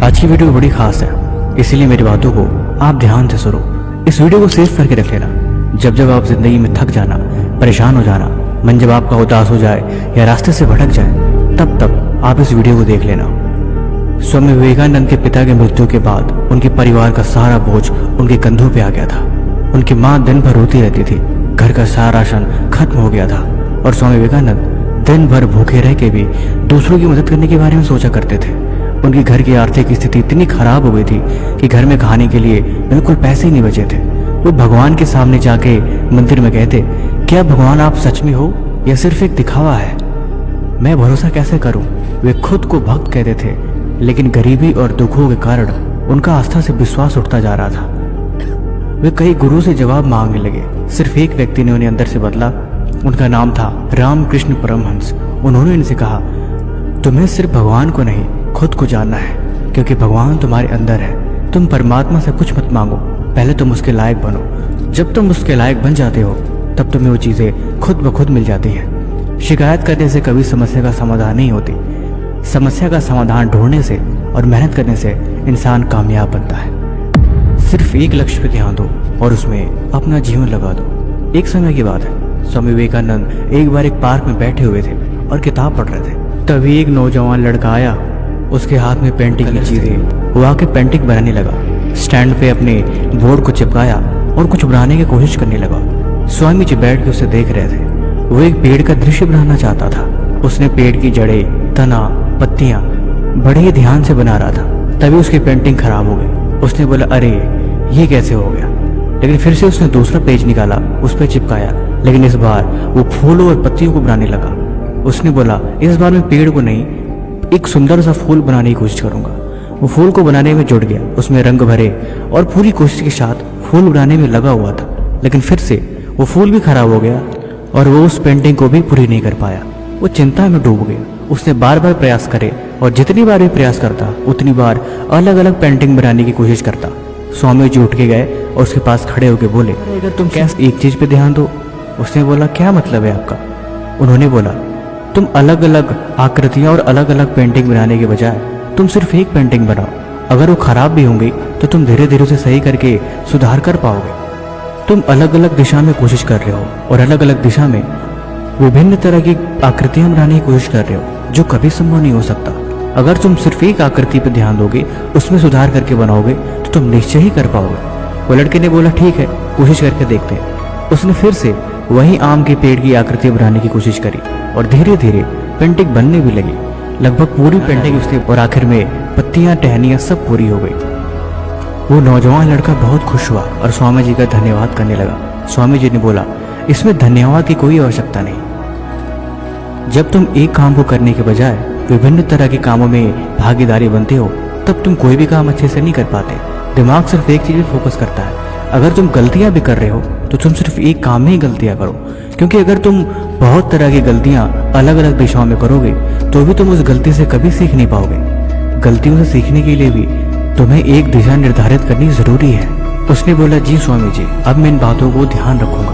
आज की वीडियो बड़ी खास है, इसीलिए मेरी बातों को आप ध्यान से सुनो। इस वीडियो को सेव करके रख लेना। जब जब आप जिंदगी में थक जाना, परेशान हो जाना, मन जब आपका उदास हो जाए या रास्ते से भटक जाए, तब तब आप इस वीडियो को देख लेना। स्वामी विवेकानंद के पिता की मृत्यु के बाद उनके परिवार का सारा बोझ उनके कंधों पे आ गया था। उनकी माँ दिन भर रोती रहती थी, घर का सारा राशन खत्म हो गया था और स्वामी विवेकानंद दिन भर भूखे रह के भी दूसरों की मदद करने के बारे में सोचा करते थे। उनकी घर की आर्थिक स्थिति इतनी खराब हो गई थी कि घर में खाने के लिए बिल्कुल पैसे ही नहीं बचे थे। वो भगवान के सामने जाके मंदिर में कहते, क्या भगवान आप सच में हो या सिर्फ एक दिखावा है? मैं भरोसा कैसे करूं? वे खुद को भक्त कहते थे, लेकिन गरीबी और दुखों के कारण उनका आस्था से विश्वास उठता जा रहा था। वे कई गुरु से जवाब मांगने लगे। सिर्फ एक व्यक्ति ने उन्हें अंदर से बदला। उनका नाम था रामकृष्ण परमहंस। उन्होंने इनसे कहा, तुम्हें सिर्फ भगवान को नहीं खुद को जानना है, क्योंकि भगवान तुम्हारे अंदर है। तुम परमात्मा से कुछ मत मांगो, पहले तुम उसके लायक बनो। जब तुम उसके लायक बन जाते हो तब तुम्हें वो चीज़ें खुद ब खुद मिल जाती हैं। शिकायत करने से कभी समस्या का समाधान नहीं होती। समस्या का समाधान ढूंढने से और मेहनत करने से इंसान कामयाब बनता है। सिर्फ एक लक्ष्य पे ध्यान दो और उसमें अपना जीवन लगा दो। एक समय की बात है, स्वामी विवेकानंद एक बार एक पार्क में बैठे हुए थे और किताब पढ़ रहे थे। तभी एक नौजवान लड़का आया। उसके हाथ में पेंटिंग की चीजें, वो आके पेंटिंग बनाने लगा। स्टैंड पे अपने बोर्ड को चिपकाया और कुछ बनाने की कोशिश करने लगा। स्वामी जी बैठ के उसे देख रहे थे। वो एक पेड़ का दृश्य बनाना चाहता था। उसने पेड़ की जड़ें, तना, पत्तियां बड़े ही ध्यान से बना रहा था। तभी उसकी पेंटिंग खराब हो गई। उसने बोला, अरे ये कैसे हो गया? लेकिन फिर से उसने दूसरा पेज निकाला, उस पर चिपकाया, लेकिन इस बार वो फूलों और पत्तियों को बनाने लगा। उसने बोला, इस बार मैं पेड़ को नहीं, एक सुंदर सा फूल बनाने की कोशिश करूंगा। वो फूल को बनाने में जुट गया, उसमें रंग भरे और पूरी कोशिश के साथ फूल बनाने में लगा हुआ था। लेकिन फिर से वो फूल भी खराब हो गया और वो उस पेंटिंग को भी पूरी नहीं कर पाया। वो चिंता में डूब गया। उसने बार बार प्रयास करे और जितनी बार भी प्रयास करता उतनी बार अलग अलग पेंटिंग बनाने की कोशिश करता। स्वामी जी उठ के गए और उसके पास खड़े होकर बोले, अगर तुम कैसे एक चीज पे ध्यान दो। उसने बोला, क्या मतलब है आपका? उन्होंने बोला, तुम अलग अलग आकृतियां और अलग अलग पेंटिंग बनाने के बजाय तुम सिर्फ एक पेंटिंग बनाओ। अगर वो खराब भी होंगी तो तुम धीरे धीरे उसे सही करके सुधार कर पाओगे। तुम अलग अलग दिशा में कोशिश कर रहे हो और अलग अलग दिशा में विभिन्न तरह की आकृतियां बनाने की कोशिश कर रहे हो, जो कभी संभव नहीं हो सकता। अगर तुम सिर्फ एक आकृति पर ध्यान दोगे, उसमें सुधार करके बनाओगे, तो तुम निश्चय ही कर पाओगे। वो लड़के ने बोला, ठीक है, कोशिश करके देखते हैं। उसने फिर से वही आम के पेड़ की आकृति बनाने की कोशिश करी और धीरे धीरे पेंटिंग बनने भी लगी। लगभग पूरी पेंटिंग उसने और आखिर में पत्तियां, टहनियां सब पूरी हो गई। वो नौजवान लड़का बहुत खुश हुआ और स्वामी जी का धन्यवाद करने लगा। स्वामी जी ने बोला, इसमें धन्यवाद की कोई आवश्यकता नहीं। जब तुम एक काम को करने के बजाय विभिन्न तरह के कामों में भागीदारी बनते हो, तब तुम कोई भी काम अच्छे से नहीं कर पाते। दिमाग सिर्फ एक चीज पे फोकस करता है। अगर तुम गलतियां भी कर रहे हो तो तुम सिर्फ एक काम में ही गलतियां करो, क्योंकि अगर तुम बहुत तरह की गलतियां अलग अलग दिशाओं में करोगे तो भी तुम उस गलती से कभी सीख नहीं पाओगे। गलतियों से सीखने के लिए भी तुम्हें एक दिशा निर्धारित करनी जरूरी है। उसने बोला, जी स्वामी जी, अब मैं इन बातों को ध्यान रखूंगा।